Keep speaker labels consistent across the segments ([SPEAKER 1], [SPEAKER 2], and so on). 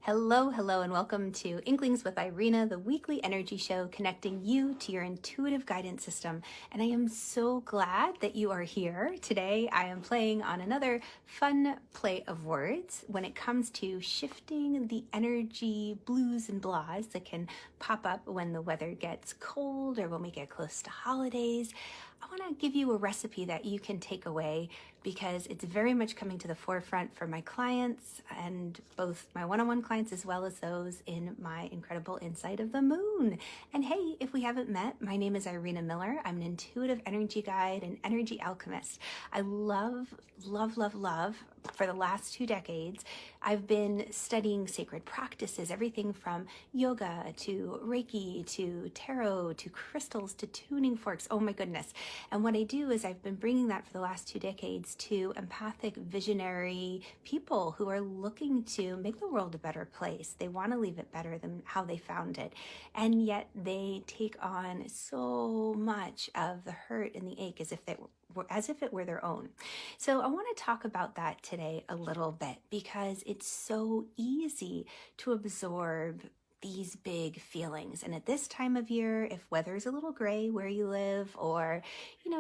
[SPEAKER 1] Hello, hello, and welcome to Inklings with Irena, the weekly energy show connecting you to your intuitive guidance system. And I am so glad that you are here. Today, I am playing on another fun play of words when it comes to shifting the energy blues and blahs that can pop up when the weather gets cold or when we get close to holidays. I want to give you a recipe that you can take away because it's very much coming to the forefront for my clients, and both my one-on-one clients as well as those in my incredible Insight of the Moon. And hey, if we haven't met, my name is Irena Miller. I'm an intuitive energy guide and energy alchemist. I love for the last 2 decades, I've been studying sacred practices, everything from yoga to Reiki to tarot to crystals to tuning forks. Oh my goodness. And what I do is I've been bringing that for the last 2 decades to empathic, visionary people who are looking to make the world a better place. They want to leave it better than how they found it. And yet they take on so much of the hurt and the ache as if it were their own. So I want to talk about that today a little bit because it's so easy to absorb these big feelings. And at this time of year, if weather's a little gray where you live, or,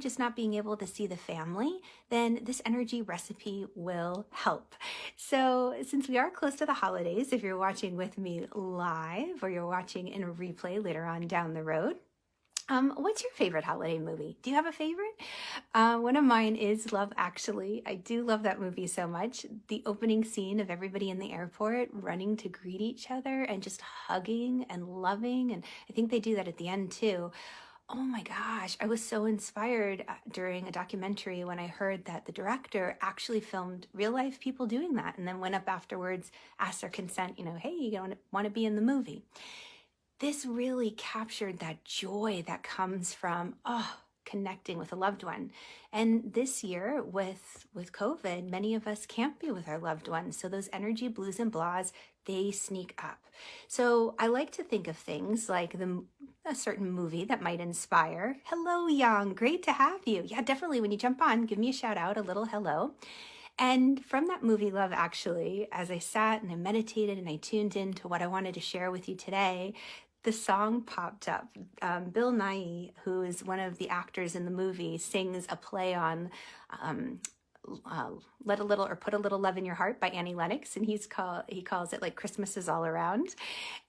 [SPEAKER 1] just not being able to see the family, then this energy recipe will help. So since we are close to the holidays, if you're watching with me live or you're watching in a replay later on down the road, what's your favorite holiday movie? Do you have a favorite? One of mine is Love Actually. I do love that movie so much. The opening scene of everybody in the airport running to greet each other and just hugging and loving. And I think they do that at the end too. Oh my gosh, I was so inspired during a documentary when I heard that the director actually filmed real life people doing that and then went up afterwards, asked their consent, hey, you want to be in the movie. This really captured that joy that comes from connecting with a loved one. And this year with COVID, many of us can't be with our loved ones. So those energy blues and blahs, they sneak up. So I like to think of things like a certain movie that might inspire. Hello, Yang, great to have you. Yeah, definitely when you jump on, give me a shout out, a little hello. And from that movie, Love Actually, as I sat and I meditated and I tuned into what I wanted to share with you today, the song popped up. Bill Nighy, who is one of the actors in the movie, sings a play on Let a Little or Put a Little Love in Your Heart by Annie Lenox, and he calls it like Christmas is all around.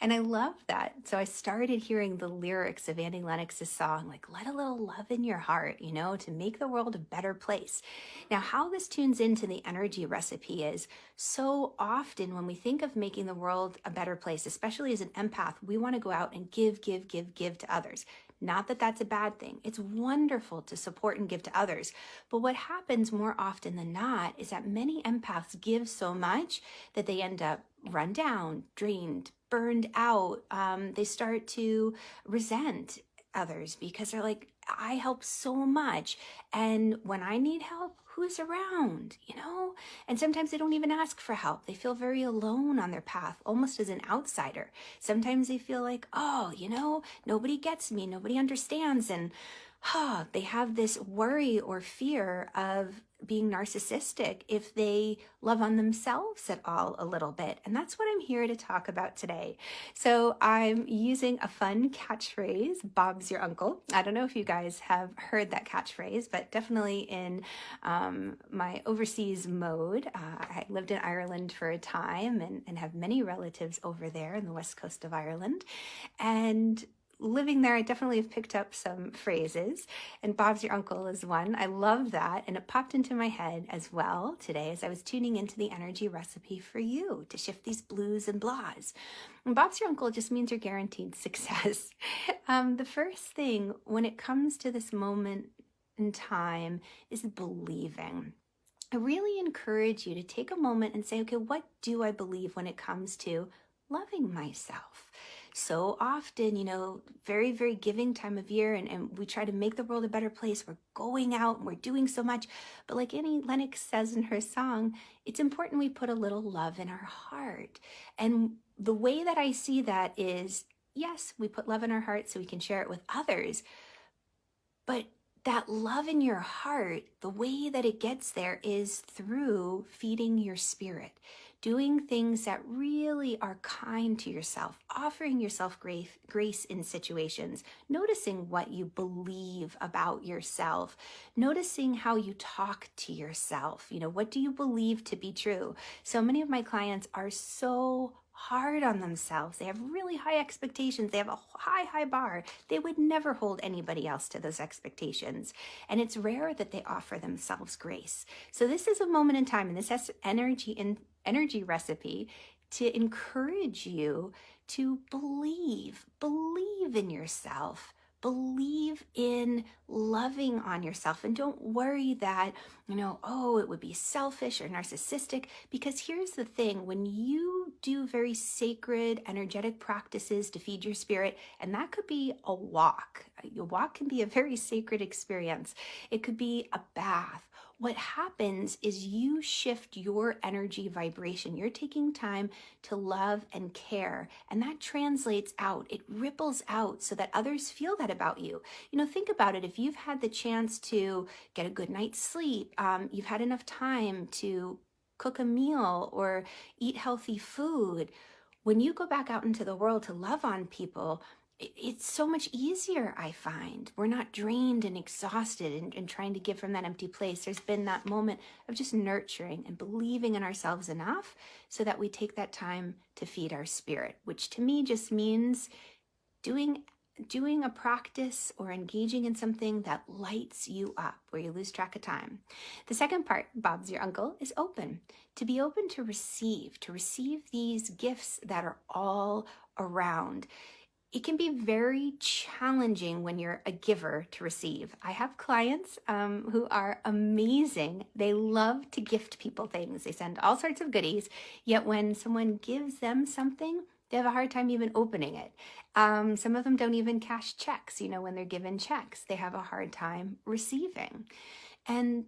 [SPEAKER 1] And I love that. So I started hearing the lyrics of Annie Lennox's song, like let a little love in your heart, to make the world a better place. Now, how this tunes into the energy recipe is so often when we think of making the world a better place, especially as an empath, we want to go out and give to others. Not that that's a bad thing. It's wonderful to support and give to others. But what happens more often than not is that many empaths give so much that they end up run down, drained, burned out. They start to resent others because they're like, I help so much. And when I need help, who's around, And sometimes they don't even ask for help. They feel very alone on their path, almost as an outsider. Sometimes they feel like, nobody gets me, nobody understands. And they have this worry or fear of being narcissistic if they love on themselves at all a little bit. And that's what I'm here to talk about today. So I'm using a fun catchphrase, Bob's your uncle. I don't know if you guys have heard that catchphrase, but definitely in my overseas mode. I lived in Ireland for a time and have many relatives over there in the west coast of Ireland. And living there, I definitely have picked up some phrases, and Bob's your uncle is one. I love that, and it popped into my head as well today as I was tuning into the energy recipe for you to shift these blues and blahs. And Bob's your uncle just means you're guaranteed success. The first thing when it comes to this moment in time is believing. I really encourage you to take a moment and say, okay, what do I believe when it comes to loving myself? So often, very, very giving time of year, and we try to make the world a better place. We're going out and we're doing so much. But like Annie Lenox says in her song, it's important we put a little love in our heart. And the way that I see that is, yes, we put love in our heart so we can share it with others. But that love in your heart, the way that it gets there is through feeding your spirit, doing things that really are kind to yourself, offering yourself grace in situations, noticing what you believe about yourself, noticing how you talk to yourself. What do you believe to be true? So many of my clients are so hard on themselves. They have really high expectations. They have a high bar. They would never hold anybody else to those expectations. And it's rare that they offer themselves grace. So this is a moment in time, and this has energy recipe to encourage you to believe in yourself. Believe in loving on yourself, and don't worry that, it would be selfish or narcissistic, because here's the thing: when you do very sacred, energetic practices to feed your spirit, and that could be a walk. Your walk can be a very sacred experience. It could be a bath. What happens is you shift your energy vibration. You're taking time to love and care, and that translates out. It ripples out so that others feel that about you. Think about it. If you've had the chance to get a good night's sleep, you've had enough time to cook a meal or eat healthy food, when you go back out into the world to love on people, it's so much easier, I find. We're not drained and exhausted and trying to give from that empty place. There's been that moment of just nurturing and believing in ourselves enough so that we take that time to feed our spirit, which to me just means doing a practice or engaging in something that lights you up, where you lose track of time. The second part, Bob's your uncle, is open. To be open to receive these gifts that are all around. It can be very challenging when you're a giver to receive. I have clients who are amazing. They love to gift people things. They send all sorts of goodies, yet when someone gives them something, they have a hard time even opening it. Some of them don't even cash checks. When they're given checks, they have a hard time receiving. And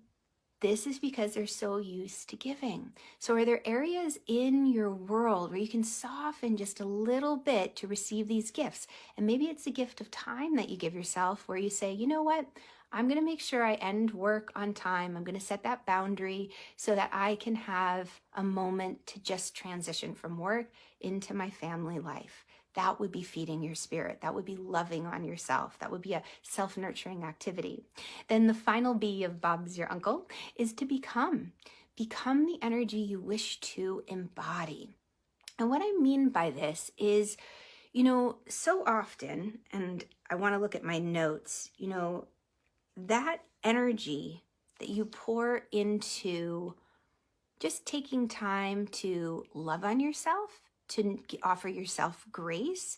[SPEAKER 1] this is because they're so used to giving. So are there areas in your world where you can soften just a little bit to receive these gifts? And maybe it's a gift of time that you give yourself, where you say, you know what? I'm going to make sure I end work on time. I'm going to set that boundary so that I can have a moment to just transition from work into my family life. That would be feeding your spirit. That would be loving on yourself. That would be a self-nurturing activity. Then the final B of Bob's your uncle is to become. Become the energy you wish to embody. And what I mean by this is, so often, and I want to look at my notes, that energy that you pour into just taking time to love on yourself, to offer yourself grace,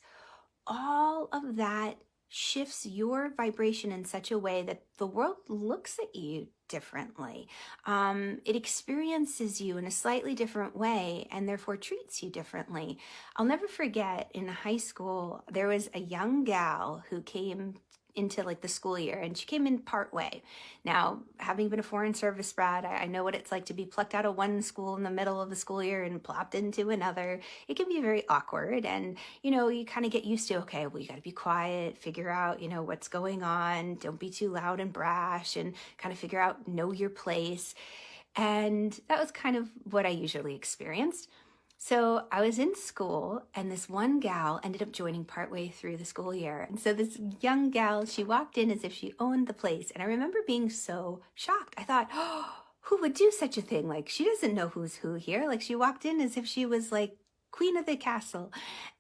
[SPEAKER 1] all of that shifts your vibration in such a way that the world looks at you differently. It experiences you in a slightly different way and therefore treats you differently. I'll never forget, in high school, there was a young gal who came into the school year, and she came in part way. Now, having been a foreign service brat, I know what it's like to be plucked out of one school in the middle of the school year and plopped into another. It can be very awkward, and you kind of get used to, okay, well, you got to be quiet, figure out what's going on, don't be too loud and brash, and kind of figure out, know your place. And that was kind of what I usually experienced. So I was in school, and this one gal ended up joining partway through the school year. And so this young gal, she walked in as if she owned the place. And I remember being so shocked. I thought, oh, who would do such a thing? She doesn't know who's who here. She walked in as if she was queen of the castle.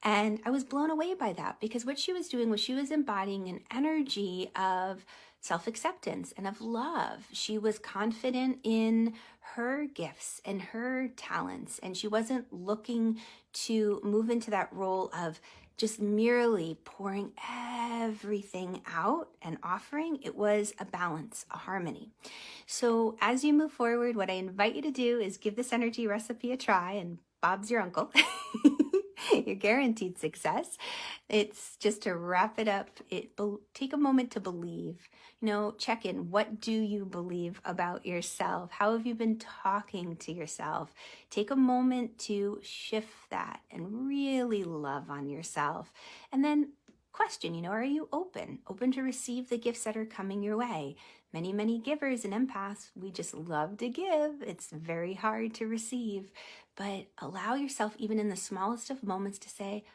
[SPEAKER 1] And I was blown away by that, because what she was doing was she was embodying an energy of self-acceptance and of love. She was confident in her gifts and her talents, and she wasn't looking to move into that role of just merely pouring everything out and offering. It was a balance, a harmony. So as you move forward, what I invite you to do is give this energy recipe a try, and Bob's your uncle. You're guaranteed success. It's just to wrap it up. Take a moment to believe. Check in. What do you believe about yourself? How have you been talking to yourself? Take a moment to shift that and really love on yourself. And then question, are you open to receive the gifts that are coming your way? Many givers and empaths, we just love to give. It's very hard to receive, but allow yourself, even in the smallest of moments, to say,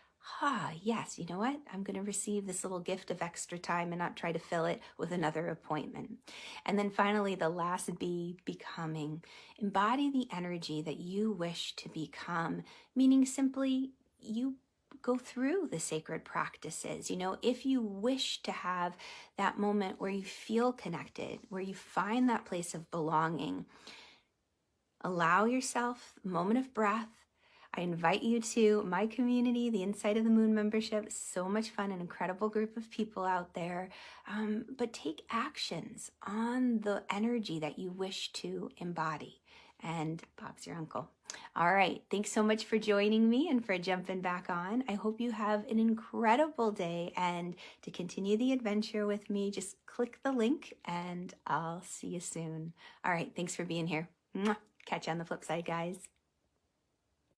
[SPEAKER 1] yes, you know what? I'm going to receive this little gift of extra time and not try to fill it with another appointment. And then finally, the last B, becoming. Embody the energy that you wish to become, meaning simply you go through the sacred practices. If you wish to have that moment where you feel connected, where you find that place of belonging, allow yourself a moment of breath. I invite you to my community, the Inside of the Moon membership. So much fun, an incredible group of people out there. But take actions on the energy that you wish to embody. And Bob's your uncle. All right. Thanks so much for joining me and for jumping back on. I hope you have an incredible day. And to continue the adventure with me, just click the link and I'll see you soon. All right. Thanks for being here. Mwah. Catch you on the flip side, guys.